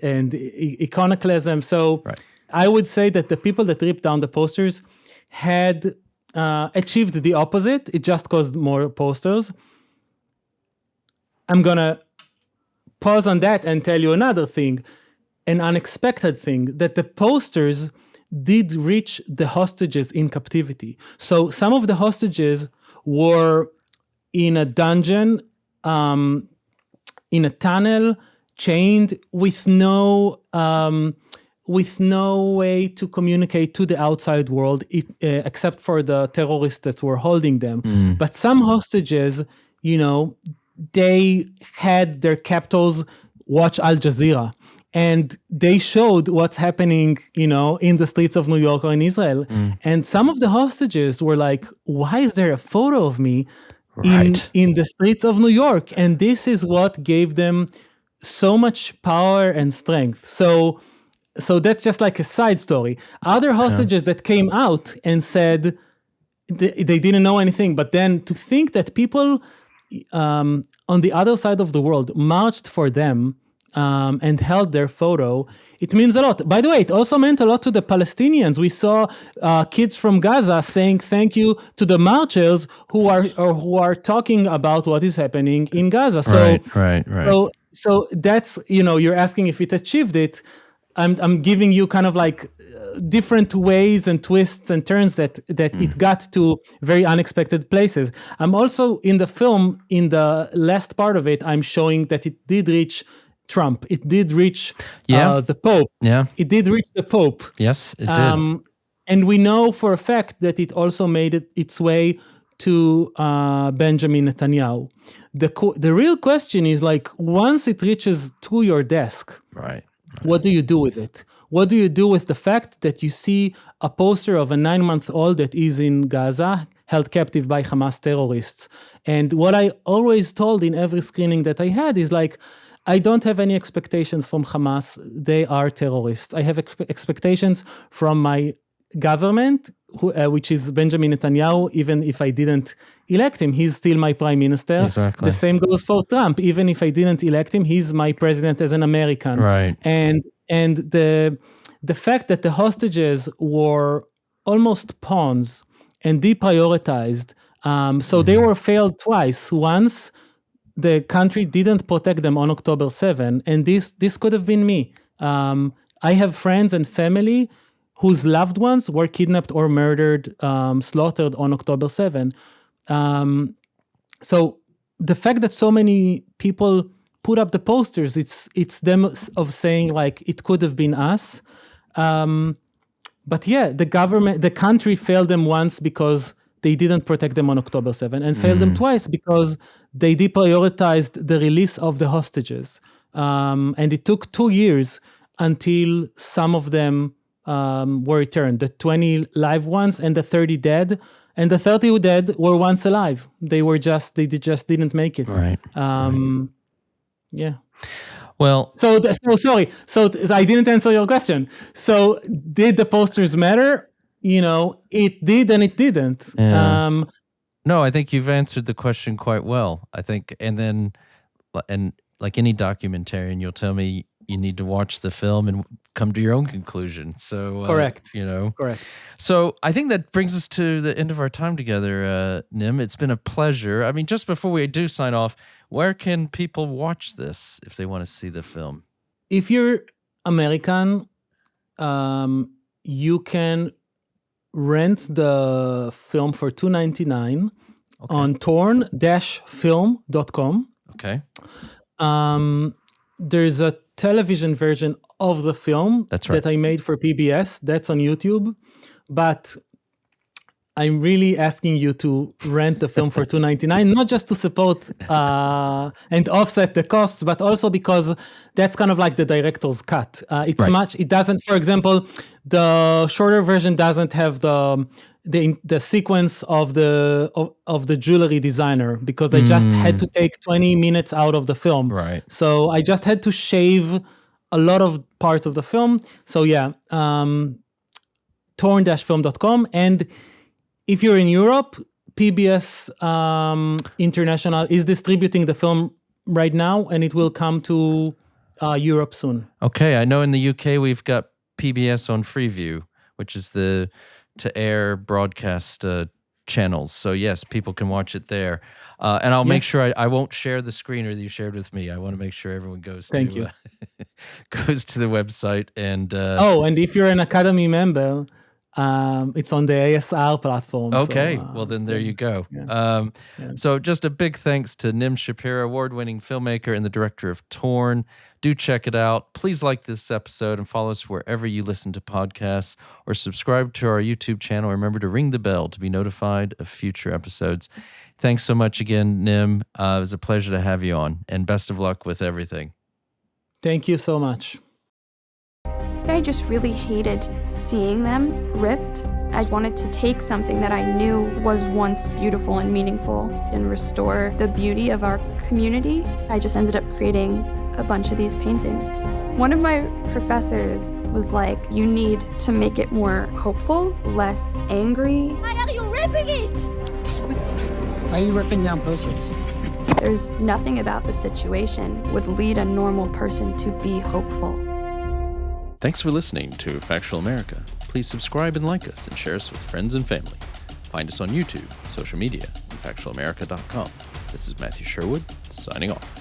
iconoclasm. So I would say that the people that ripped down the posters had achieved the opposite. It just caused more posters. I'm gonna pause on that and tell you another thing, an unexpected thing, that the posters did reach the hostages in captivity. So some of the hostages were in a dungeon, in a tunnel, chained with no way to communicate to the outside world, except for the terrorists that were holding them. But some hostages, they had their captors watch Al Jazeera, and they showed what's happening, in the streets of New York or in Israel. And some of the hostages were like, why is there a photo of me in the streets of New York? And this is what gave them so much power and strength. So that's just like a side story. Other hostages that came out and said they didn't know anything, but then to think that people on the other side of the world marched for them and held their photo, it means a lot. By the way, it also meant a lot to the Palestinians. We saw kids from Gaza saying thank you to the marchers who are talking about what is happening in Gaza. So, So that's, you're asking if it achieved it. I'm giving you kind of like different ways and twists and turns that it got to very unexpected places. I'm also in the film, in the last part of it, I'm showing that it did reach Trump. It did reach the Pope. Yeah. It did reach the Pope. Yes, it did. And we know for a fact that it also made its way to Benjamin Netanyahu. The real question is, like, once it reaches to your desk, Right. what do you do with it? What do you do with the fact that you see a poster of a 9-month-old that is in Gaza, held captive by Hamas terrorists? And what I always told in every screening that I had is, like, I don't have any expectations from Hamas. They are terrorists. I have expectations from my government, which is Benjamin Netanyahu. Even if I didn't elect him, he's still my prime minister. Exactly. The same goes for Trump. Even if I didn't elect him, he's my president as an American. Right. And the fact that the hostages were almost pawns and deprioritized, so they were failed twice. Once, the country didn't protect them on October 7, and this could have been me. I have friends and family whose loved ones were kidnapped or murdered, slaughtered on October 7. So the fact that so many people put up the posters, it's them of saying, like, it could have been us. But yeah, the country failed them once because they didn't protect them on October 7, and failed them twice because they deprioritized the release of the hostages. And it took 2 years until some of them were returned, the 20 live ones and the 30 dead. And the 30 who dead were once alive. They just didn't make it. Right. Yeah. Well, So sorry. So I didn't answer your question. So did the posters matter? It did and it didn't. Yeah. No, I think you've answered the question quite well. I think, and like any documentarian, you'll tell me you need to watch the film and come to your own conclusion. So correct. Correct. So I think that brings us to the end of our time together, Nim. It's been a pleasure. I mean, just before we do sign off, where can people watch this if they want to see the film? If you're American, you can rent the film for $2.99 on torn-film.com. Okay. There's a television version of the film that I made for PBS. That's on YouTube. But I'm really asking you to rent the film for $2.99, not just to support and offset the costs, but also because that's kind of like the director's cut. It doesn't, for example, the shorter version doesn't have the sequence of the jewelry designer, because I just had to take 20 minutes out of the film. Right. So I just had to shave a lot of parts of the film. So yeah, torn-film.com. And if you're in Europe, PBS International is distributing the film right now, and it will come to Europe soon. Okay, I know in the UK we've got PBS on Freeview, which is the to-air broadcast channels. So yes, people can watch it there. And I'll make sure I won't share the screener that you shared with me. I want to make sure everyone goes to the website. And and if you're an Academy member, it's on the ASR platform. Okay, so, well then there you go. So just a big thanks to Nim Shapira, award-winning filmmaker and the director of Torn. Do check it out. Please like this episode and follow us wherever you listen to podcasts, or subscribe to our YouTube channel. Remember to ring the bell to be notified of future episodes. Thanks so much again, Nim. It was a pleasure to have you on, and best of luck with everything. Thank you so much. I just really hated seeing them ripped. I wanted to take something that I knew was once beautiful and meaningful and restore the beauty of our community. I just ended up creating a bunch of these paintings. One of my professors was like, you need to make it more hopeful, less angry. Why are you ripping it? Why are you ripping down posters? There's nothing about the situation would lead a normal person to be hopeful. Thanks for listening to Factual America. Please subscribe and like us, and share us with friends and family. Find us on YouTube, social media, and factualamerica.com. This is Matthew Sherwood, signing off.